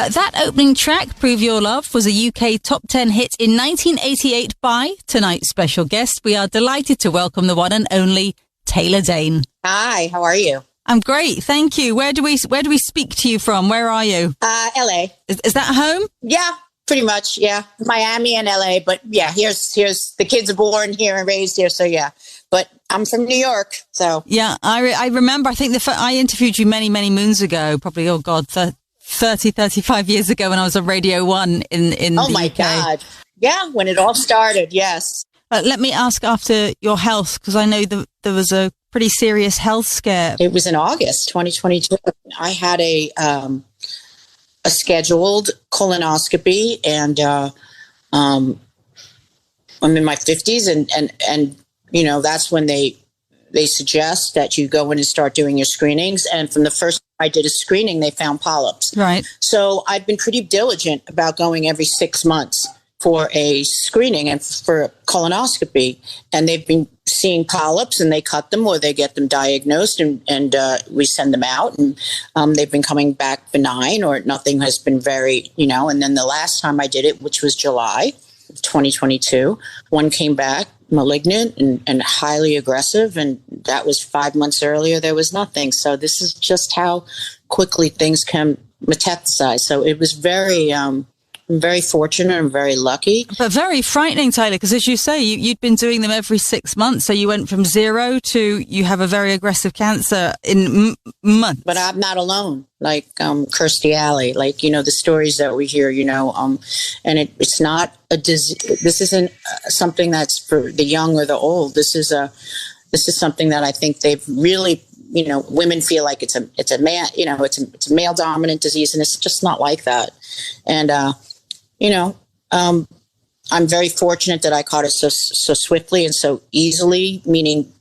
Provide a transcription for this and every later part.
That opening track, Prove Your Love, was a UK top 10 hit in 1988 by tonight's special guest. We are delighted to welcome the one and only Taylor Dayne. Hi, how are you? I'm great, thank you. Where do we speak to you from? Where are you? LA. Is that home? Yeah, pretty much. Yeah, Miami and LA. But yeah, here's the kids are born here and raised here. So yeah, but I'm from New York. So yeah, I remember. I think I interviewed you many moons ago. Probably 30, 35 years ago when I was on Radio 1 in the UK. Oh my God. Yeah, when it all started, yes. Let me ask after your health, because I know there was a pretty serious health scare. It was in August 2022. I had a scheduled colonoscopy, and I'm in my 50s, and you know, that's when they suggest that you go in and start doing your screenings. And from the first I did a screening, they found polyps. Right. So I've been pretty diligent about going every 6 months for a screening and for a colonoscopy. And they've been seeing polyps, and they cut them or they get them diagnosed, and we send them out. And they've been coming back benign, or nothing has been very, you know. And then the last time I did it, which was July 2022, one came back malignant and highly aggressive, and that was 5 months earlier. There was nothing. So this is just how quickly things can metastasize. So it was I'm very fortunate and very lucky. But very frightening, Taylor, because as you say, you'd been doing them every 6 months. So you went from 0 to you have a very aggressive cancer in months. But I'm not alone. Like Kirstie Alley, like, you know, the stories that we hear, you know, and it's not a disease. This isn't something that's for the young or the old. This is something that I think they've really, you know, women feel like it's a man, you know, it's a male dominant disease, and it's just not like that. And you know, I'm very fortunate that I caught it so swiftly and so easily, meaning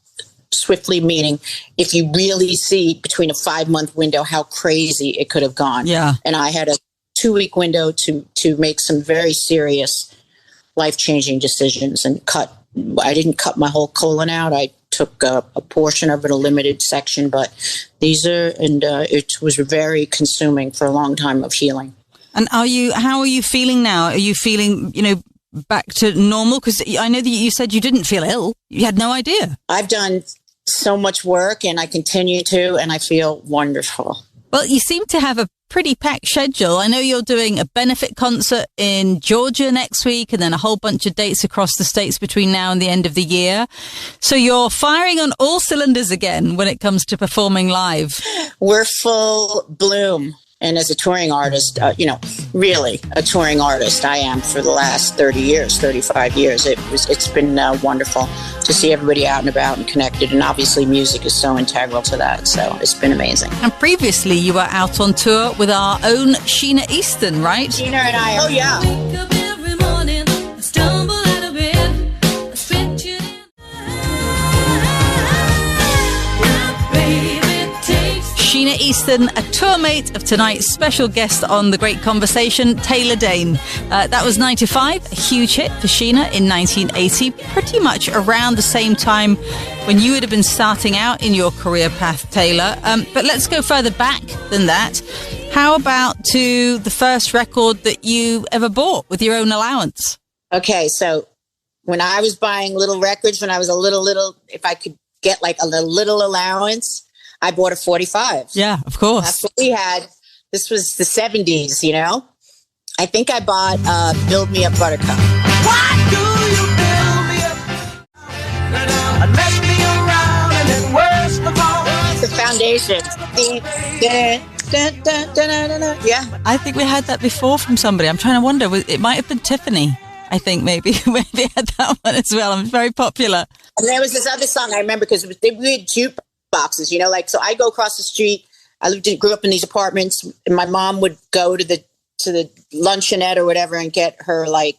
if you really see between a 5-month window how crazy it could have gone. Yeah. And I had a 2-week window to make some very serious life-changing decisions and I didn't cut my whole colon out. I took a portion of it, a limited section, but it was very consuming for a long time of healing. And how are you feeling now? Are you feeling, you know, back to normal? Because I know that you said you didn't feel ill. You had no idea. I've done so much work, and I continue to, and I feel wonderful. Well, you seem to have a pretty packed schedule. I know you're doing a benefit concert in Georgia next week, and then a whole bunch of dates across the states between now and the end of the year. So you're firing on all cylinders again when it comes to performing live. We're full bloom. And as a touring artist, you know, really a touring artist, I am for the last 35 years. It's been wonderful to see everybody out and about and connected. And obviously music is so integral to that. So it's been amazing. And previously you were out on tour with our own Sheena Easton, right? Sheena and I. Oh, yeah. Sheena Easton, a tour mate of tonight's special guest on The Great Conversation, Taylor Dayne. That was 9 to 5, a huge hit for Sheena in 1980, pretty much around the same time when you would have been starting out in your career path, Taylor. But let's go further back than that. How about to the first record that you ever bought with your own allowance? Okay, so when I was buying little records, when I was a little, if I could get like a little allowance, I bought a 45. Yeah, of course. That's what we had. This was the 70s, you know. I think I bought Build Me Up Buttercup. Why do you build me up? And let me around, and then worst of all, the foundation. Yeah. I think we had that before from somebody. I'm trying to wonder. It might have been Tiffany. I think maybe had that one as well. It's very popular. And there was this other song I remember because we had jukeboxes, you know, like, so I go across the street. I grew up in these apartments, and my mom would go to the luncheonette or whatever and get her like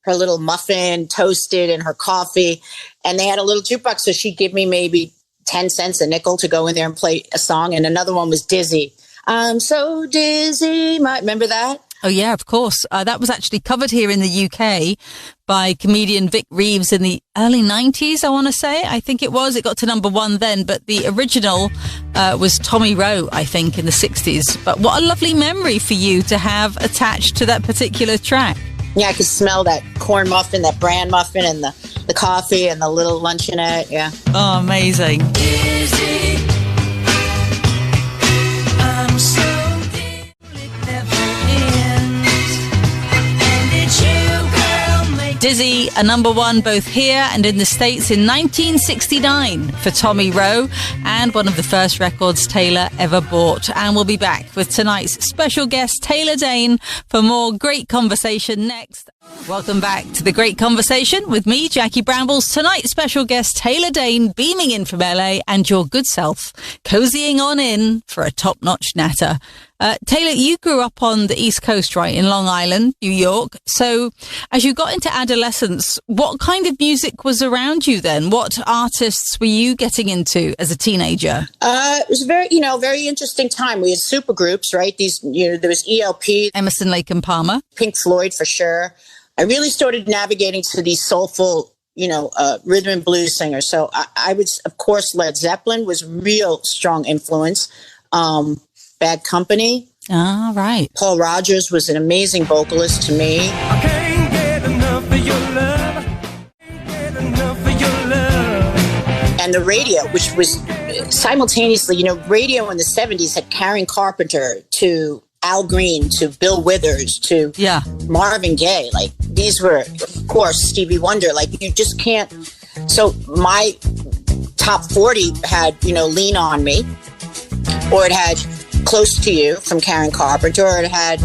her little muffin toasted and her coffee, and they had a little jukebox, so she'd give me maybe 10 cents, a nickel, to go in there and play a song. And another one was Dizzy. I'm so dizzy. Remember that? Oh, yeah, of course. That was actually covered here in the UK by comedian Vic Reeves in the early 90s, I want to say. I think it was. It got to number 1 then, but the original was Tommy Rowe, I think, in the 60s. But what a lovely memory for you to have attached to that particular track. Yeah, I could smell that corn muffin, that bran muffin, and the coffee and the little luncheonette. Yeah. Oh, amazing. Dizzy, a number 1 both here and in the States in 1969 for Tommy Rowe, and one of the first records Taylor ever bought. And we'll be back with tonight's special guest, Taylor Dayne, for more great conversation next. Welcome back to The Great Conversation with me, Jackie Brambles. Tonight's special guest, Taylor Dayne, beaming in from LA, and your good self, cozying on in for a top-notch natter. Taylor, you grew up on the East Coast, right, in Long Island, New York. So as you got into adolescence, what kind of music was around you then? What artists were you getting into as a teenager? It was a very interesting time. We had super groups, right? There was ELP, Emerson, Lake and Palmer, Pink Floyd for sure. I really started navigating to these soulful, rhythm and blues singers. So I would, of course, Led Zeppelin was real strong influence. Bad Company. Ah, right. Paul Rogers was an amazing vocalist to me. I can't get enough of your love. Can't get enough of your love. And the radio, which was simultaneously, radio in the 70s had Karen Carpenter to Al Green to Bill Withers to Marvin Gaye. Like, these were, of course, Stevie Wonder. Like, you just can't. So my top 40 had, Lean On Me, or it had Close to You from Karen Carpenter, or it had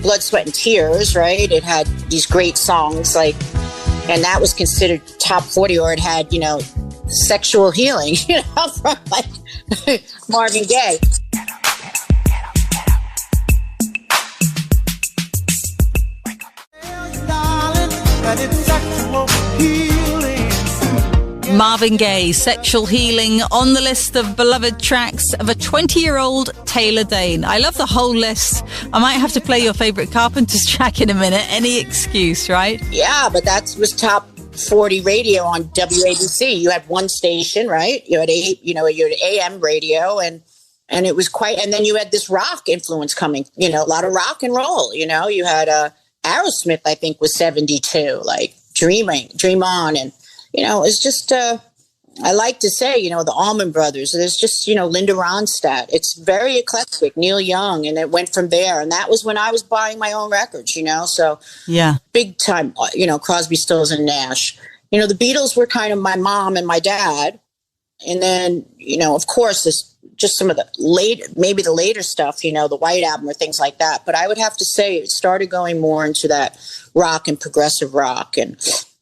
Blood, Sweat and Tears, right? It had these great songs, and that was considered top 40, or it had, Sexual Healing, from Marvin Gaye. Marvin Gaye, Sexual Healing, on the list of beloved tracks of a 20-year-old Taylor Dayne. I love the whole list. I might have to play your favorite Carpenters track in a minute. Any excuse, right? Yeah, but that was top 40 radio on WABC. You had one station, right? You had AM radio, and it was quite. And then you had this rock influence coming. A lot of rock and roll. You had Aerosmith. I think was 72. Like Dream On, and it's just, I like to say, the Allman Brothers. There's just, Linda Ronstadt. It's very eclectic, Neil Young, and it went from there. And that was when I was buying my own records, so yeah, big time, Crosby, Stills and Nash. The Beatles were kind of my mom and my dad. And then, of course, just some of the later stuff, the White Album or things like that. But I would have to say it started going more into that rock and progressive rock, and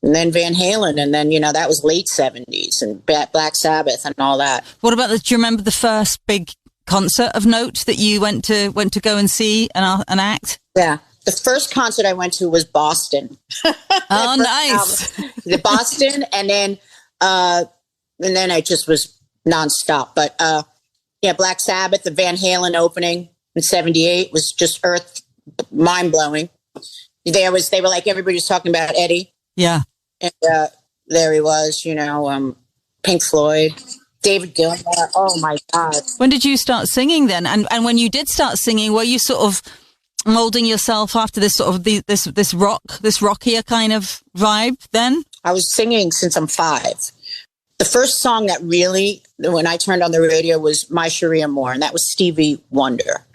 then Van Halen, and then, that was late 70s, and Black Sabbath and all that. What about do you remember the first big concert of note that you went to go and see an act? Yeah. The first concert I went to was Boston. Oh, nice. The Boston, and then I just was nonstop. But, Black Sabbath, the Van Halen opening in 78 was just mind-blowing. They were like, everybody was talking about Eddie. Yeah. And there he was, Pink Floyd, David Gilmour. Oh, my God. When did you start singing then? And when you did start singing, were you sort of molding yourself after this sort of this rockier kind of vibe then? I was singing since I'm 5. The first song that really, when I turned on the radio, was My Cherie Amour, and that was Stevie Wonder.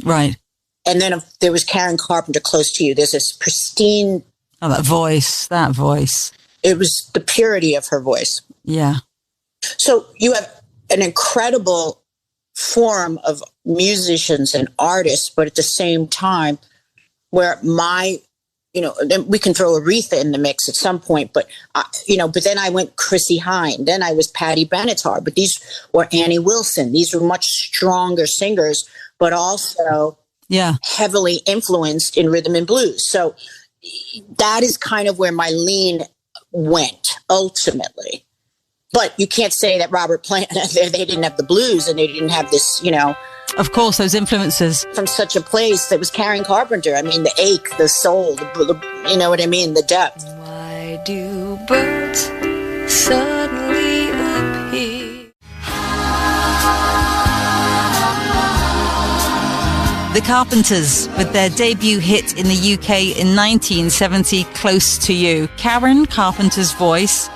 Right. And then there was Karen Carpenter, Close to You. There's this pristine... Oh, that voice. It was the purity of her voice. Yeah. So you have an incredible form of musicians and artists, but at the same time, where we can throw Aretha in the mix at some point, but then I went Chrissie Hynde, then I was Patti Benatar, but these were Annie Wilson. These were much stronger singers, but also heavily influenced in rhythm and blues. So that is kind of where my lean went ultimately. But you can't say that Robert Plant, they didn't have the blues and they didn't have this, Of course, those influences. from such a place that was Karen Carpenter. I mean, the ache, the soul, you know what I mean, the depth. Why do birds suddenly appear? The Carpenters, with their debut hit in the UK in 1970, Close to You. Karen Carpenter's voice,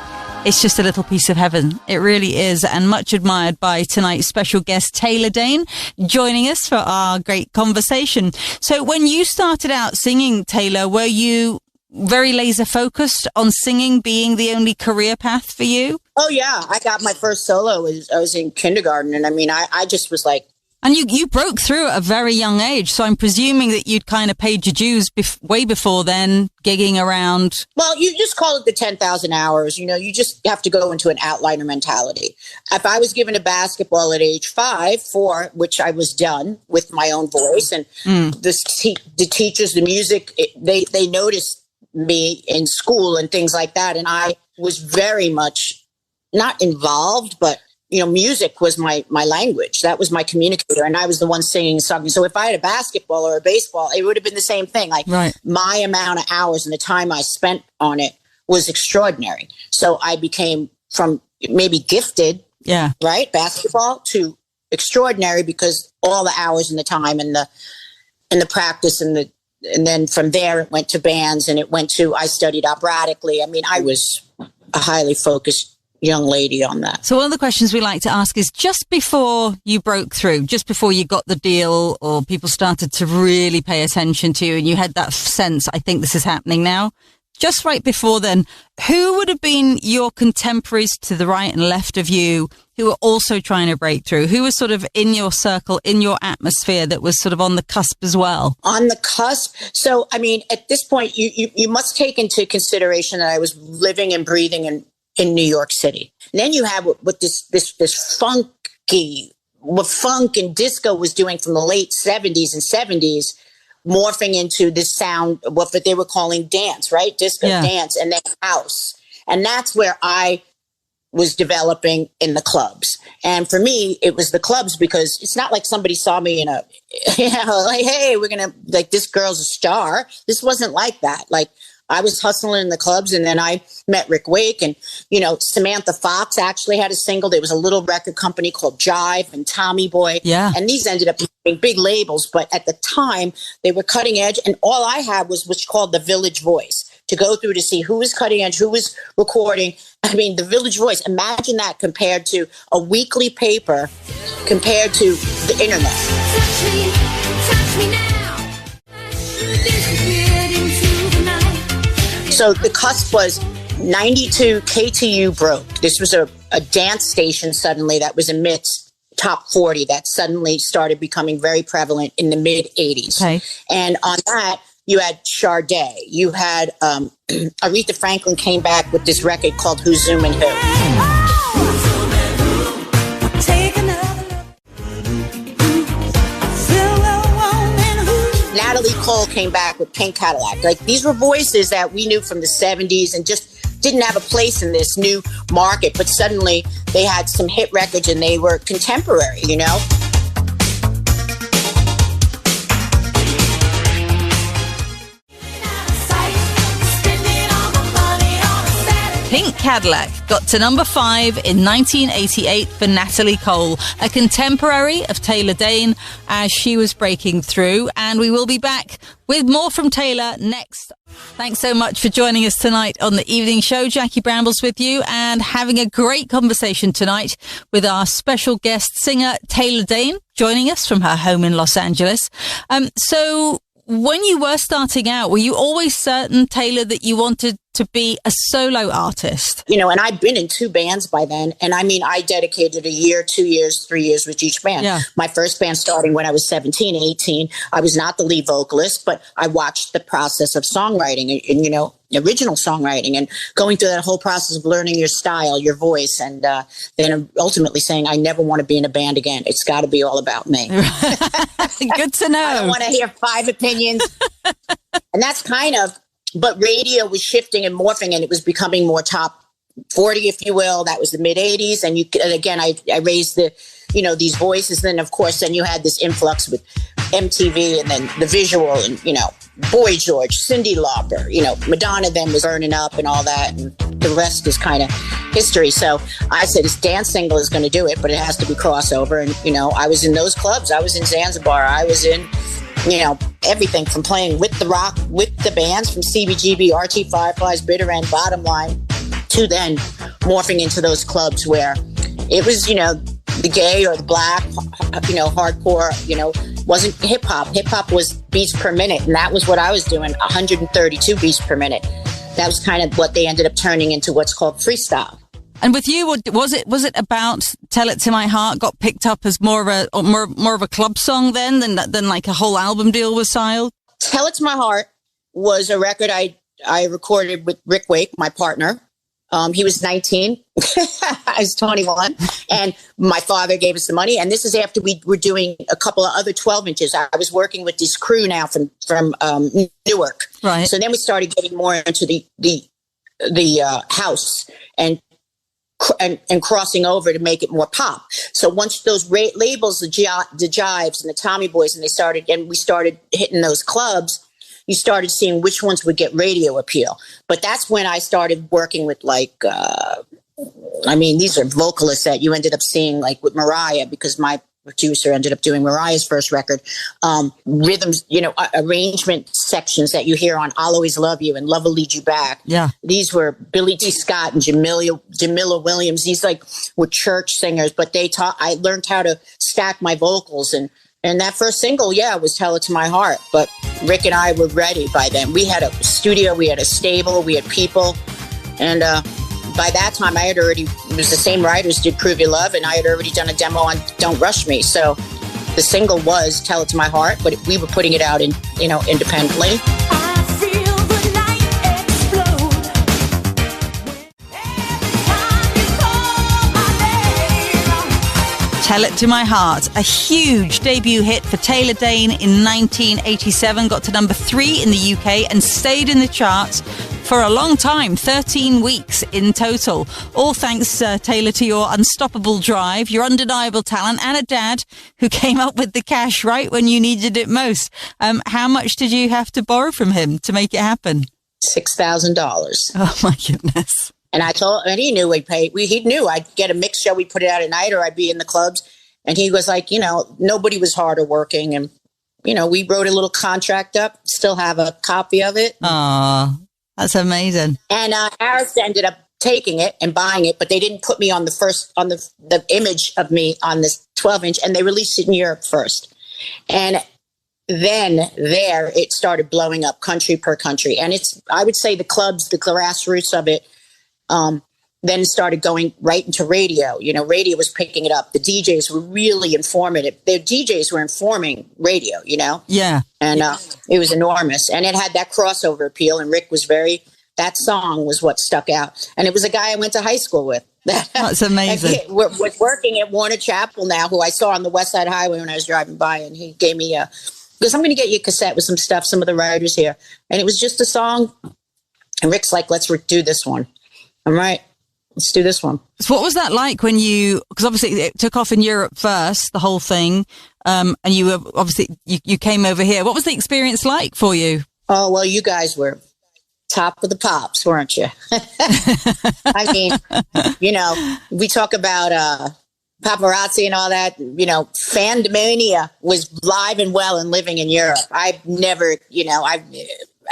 it's just a little piece of heaven. It really is, and much admired by tonight's special guest, Taylor Dayne, joining us for our great conversation. So when you started out singing, Taylor, were you very laser focused on singing being the only career path for you? Oh, yeah. I got my first solo. I was in kindergarten. And I mean, I just was like, And you broke through at a very young age, so I'm presuming that you'd kind of paid your dues way before then, gigging around. well, you just call it the 10,000 hours. You just have to go into an outliner mentality. If I was given a basketball at age 4, which I was done with my own voice, and the teachers, the music, they noticed me in school and things like that. And I was very much not involved, but music was my language. That was my communicator. And I was the one singing and singing. So if I had a basketball or a baseball, it would have been the same thing. Like my amount of hours and the time I spent on it was extraordinary. So I became from maybe gifted, right, basketball, to extraordinary because all the hours and the time and the practice and then from there it went to bands and I studied operatically. I mean, I was a highly focused young lady on that. So one of the questions we like to ask is, just before you broke through, just before you got the deal or people started to really pay attention to you and you had that sense, I think this is happening now, just right before then, who would have been your contemporaries to the right and left of you who were also trying to break through? Who was sort of in your circle, in your atmosphere that was sort of on the cusp as well? On the cusp. So, I mean, at this point, you must take into consideration that I was living and breathing in New York City. And then you have what this funky, what funk and disco was doing from the late 70s and 70s, morphing into this sound, what they were calling dance, right? Disco dance, and then house. And that's where I was developing in the clubs. And for me, it was the clubs because it's not like somebody saw me in a, like, hey, this girl's a star. This wasn't like that. Like, I was hustling in the clubs, and then I met Rick Wake, and, Samantha Fox actually had a single. There was a little record company called Jive and Tommy Boy. Yeah. And these ended up being big labels, but at the time they were cutting edge. And all I had was what's called the Village Voice to go through to see who was cutting edge, who was recording. I mean, the Village Voice, imagine that compared to a weekly paper, compared to the internet. Touch me now. So the cusp was 92 KTU broke. This was a dance station suddenly that was amidst top 40 that suddenly started becoming very prevalent in the mid 80s. Okay. And on that, you had Sade. You had Aretha Franklin came back with this record called Who's Zoomin' Who. Natalie Cole came back with Pink Cadillac. Like, these were voices that we knew from the 70s and just didn't have a place in this new market. But suddenly they had some hit records and they were contemporary, Pink Cadillac got to number 5 in 1988 for Natalie Cole, a contemporary of Taylor Dayne as she was breaking through. And we will be back with more from Taylor next. Thanks so much for joining us tonight on the evening show. Jackie Brambles with you and having a great conversation tonight with our special guest singer Taylor Dayne, joining us from her home in Los Angeles. So when you were starting out, were you always certain, Taylor, that you wanted to be a solo artist? And I'd been in 2 bands by then. And I mean, I dedicated a year, 2 years, 3 years with each band. Yeah. My first band starting when I was 17, 18. I was not the lead vocalist, but I watched the process of songwriting and original songwriting and going through that whole process of learning your style, your voice, and then ultimately saying, I never want to be in a band again. It's got to be all about me. Good to know. I don't want to hear 5 opinions. And that's but radio was shifting and morphing, and it was becoming more top 40, if you will. That was the mid 80s. And again, I raised these voices. Then, of course, then you had this influx with MTV and then the visual and, Boy George, Cyndi Lauper, Madonna then was burning up and all that. And the rest is kind of history. So I said, this dance single is going to do it, but it has to be crossover. And, I was in those clubs. I was in Zanzibar. I was in, everything from playing with the rock, with the bands from CBGB, RT Fireflies, Bitter End, Bottom Line, to then morphing into those clubs where it was, the gay or the black, hardcore, wasn't hip hop. Hip hop was beats per minute. And that was what I was doing, 132 beats per minute. That was kind of what they ended up turning into what's called freestyle. And with you, was it about Tell It to My Heart got picked up as more of a club song then than like a whole album deal was signed? Tell It to My Heart was a record I recorded with Rick Wake, my partner. He was 19. I was 21. And my father gave us the money. And this is after we were doing a couple of other 12 inches. I was working with this crew now from Newark. Right. So then we started getting more into the house and crossing over to make it more pop. So once those labels, the Jives and the Tommy Boys, and we started hitting those clubs, you started seeing which ones would get radio appeal. But that's when I started working with these are vocalists that you ended up seeing like with Mariah, because my producer ended up doing Mariah's first record. Rhythms, arrangement sections that you hear on I'll Always Love You and Love Will Lead You Back. Yeah. These were Billy D. Scott and Jamila Williams. These were church singers, but I learned how to stack my vocals and that first single, was Tell It to My Heart. But Rick and I were ready by then. We had a studio, we had a stable, we had people. And by that time, it was the same writers did Prove Your Love, and I had already done a demo on Don't Rush Me. So the single was Tell It to My Heart, but we were putting it out independently. Tell It to My Heart, a huge debut hit for Taylor Dayne in 1987, got to number 3 in the UK and stayed in the charts for a long time, 13 weeks in total. All thanks, Taylor, to your unstoppable drive, your undeniable talent, and a dad who came up with the cash right when you needed it most. How much did you have to borrow from him to make it happen? $6,000. Oh, my goodness. And he knew he knew I'd get a mix show. We'd put it out at night or I'd be in the clubs. And he was like, nobody was harder working. And, we wrote a little contract up, still have a copy of it. Aw, that's amazing. And Harris ended up taking it and buying it, but they didn't put me on the image of me on this 12-inch, and they released it in Europe first. And then there it started blowing up country per country. And I would say the clubs, the grassroots of it, then started going right into radio. Radio was picking it up. The DJs were really informative. The DJs were informing radio, Yeah. And it was enormous. And it had that crossover appeal. And Rick was that song was what stuck out. And it was a guy I went to high school with. That's amazing. Was working at Warner Chappell now, who I saw on the West Side Highway when I was driving by. And he gave me because I'm going to get you a cassette with some stuff, some of the writers here. And it was just a song. And Rick's like, let's do this one. I'm right. Let's do this one. So what was that like when because obviously it took off in Europe first, the whole thing, and you were obviously, you came over here. What was the experience like for you? Oh, well, you guys were top of the pops, weren't you? I mean, we talk about paparazzi and all that, fandemania was live and well and living in Europe. I've never,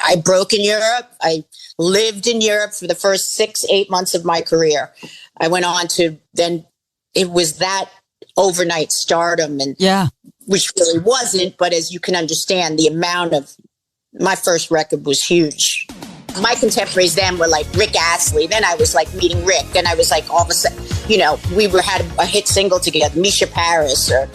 I broke in Europe. I lived in Europe for the first 6-8 months of my career. I went on to then it was that overnight stardom, and which really wasn't, but as you can understand, the amount of my first record was huge. My contemporaries then were like Rick Astley. Then I was like meeting Rick. Then I was like all of a sudden, we had a hit single together, Misha Paris, or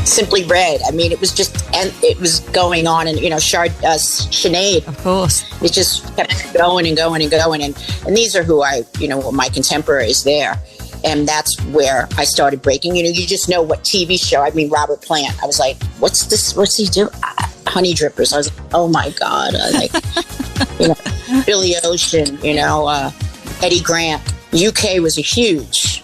Simply Red. I mean, it was just, and it was going on, and Sinead, of course, it just kept going and going and going, and these are who were my contemporaries there, and that's where I started breaking. You just know what TV show. I mean, Robert Plant. I was like, what's this? What's he do? Honey Drippers. I was like, oh my god, Billy Ocean, Eddie Grant. UK was a huge.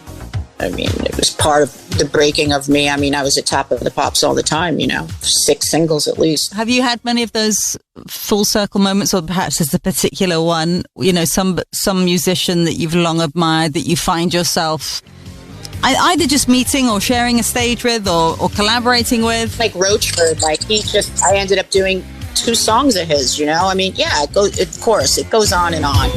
I mean, it was part of the breaking of me. I mean, I was at Top of the Pops all the time, 6 singles at least. Have you had many of those full circle moments, or perhaps there's a particular one, some musician that you've long admired that you find yourself either just meeting or sharing a stage with or collaborating with? Like Roachford, I ended up doing 2 songs of his, I mean, yeah, of course, it goes on and on.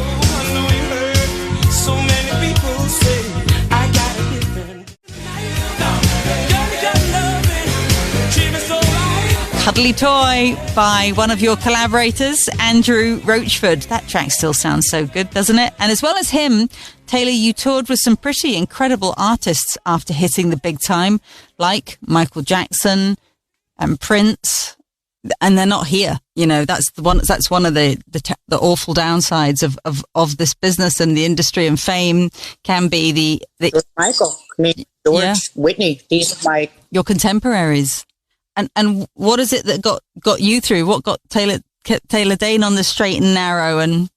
Cuddly Toy by one of your collaborators, Andrew Roachford. That track still sounds so good, doesn't it? And as well as him, Taylor, you toured with some pretty incredible artists after hitting the big time, like Michael Jackson and Prince, and they're not here. That's one of the awful downsides of this business and the industry, and fame can be the Michael, George, Whitney. These are your contemporaries. And what is it that got you through? What got Taylor Dayne on the straight and narrow and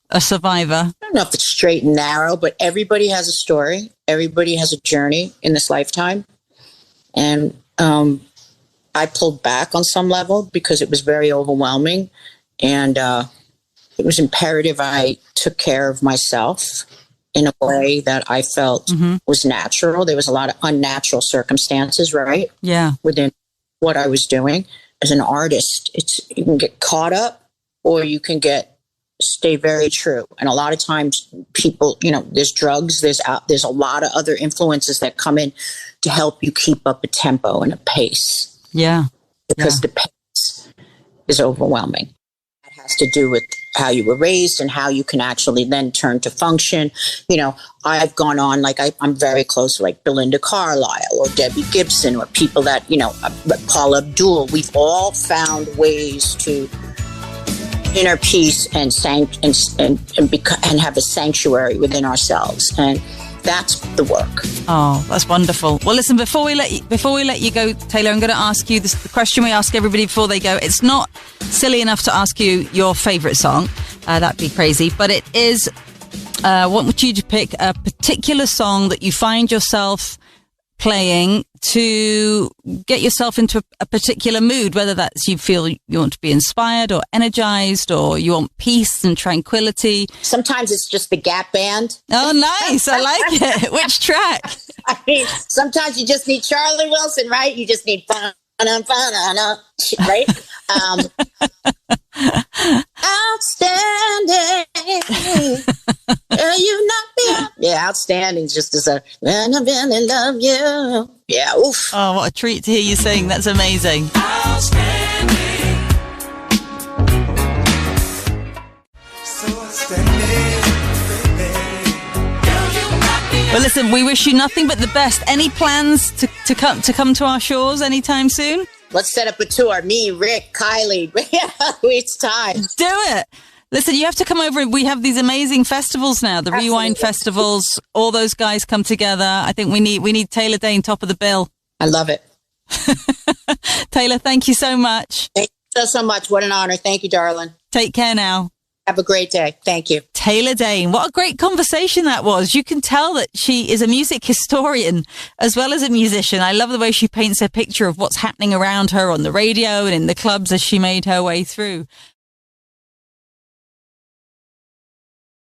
a survivor? I don't know if it's straight and narrow, but everybody has a story. Everybody has a journey in this lifetime. And I pulled back on some level because it was very overwhelming. And it was imperative I took care of myself in a way that I felt was natural. There was a lot of unnatural circumstances, right? Yeah. Within what I was doing as an artist. You can get caught up, or you can stay very true. And a lot of times people, there's drugs, there's a lot of other influences that come in to help you keep up a tempo and a pace. Yeah. Because the pace is overwhelming. It has to do with how you were raised and how you can actually then turn to function. I've gone on, I'm very close to Belinda Carlisle or Debbie Gibson or people that, Paula Abdul. We've all found ways to inner peace and have a sanctuary within ourselves. And that's the work. Oh, that's wonderful. Well, listen, before we let you go, Taylor, I'm going to ask you the question we ask everybody before they go. It's not silly enough to ask you your favorite song. That'd be crazy. But it is, I want you to pick a particular song that you find yourself playing to get yourself into a particular mood, whether that's you feel you want to be inspired or energized, or you want peace and tranquility. Sometimes it's just the Gap Band. Oh, nice. I like it. Which track? I mean, sometimes you just need Charlie Wilson, right? You just need fun, right? Outstanding. You knock me up. Yeah, outstanding. Just as when I really love you. Yeah, oof. Oh, what a treat to hear you sing. That's amazing. Outstanding. So outstanding. Well, listen, we wish you nothing but the best. Any plans to come to our shores anytime soon? Let's set up a tour. Me, Rick, Kylie. It's time. Do it. Listen, you have to come over. We have these amazing festivals now, the Rewind festivals. All those guys come together. I think we need Taylor Dayne top of the bill. I love it. Taylor, thank you so much. Thank you so much. What an honor. Thank you, darling. Take care now. Have a great day. Thank you. Taylor Dayne. What a great conversation that was. You can tell that she is a music historian as well as a musician. I love the way she paints a picture of what's happening around her on the radio and in the clubs as she made her way through.